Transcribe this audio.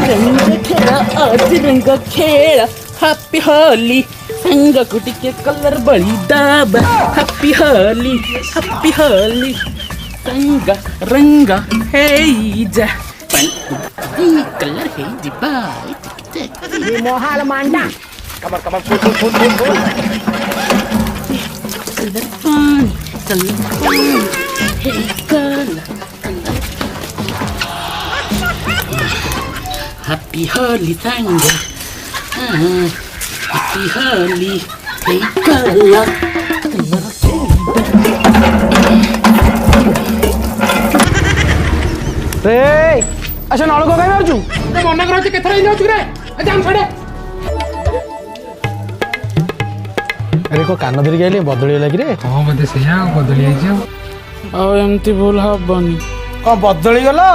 रंग खेळा आज रंग खेळा हॅपी होली संग कुटिके कलर बळी दाब हॅपी होली संग रंग हे जा कलर हे जी बाय मोहाल मांडा कमर कमर कलर पाणी हे कलर हॅपी होली संग हॅपी होली हे कलर रे अच्छा नळको काय मारचू ते मना कराचे केथरा इलो रे जाम छडे अरे को कान धरि गेले बदली लागी रे हां मते सेया बदली आइ जाओ ଆଉ ଏମିତି ଭୁଲ ହବନି को बदली गलो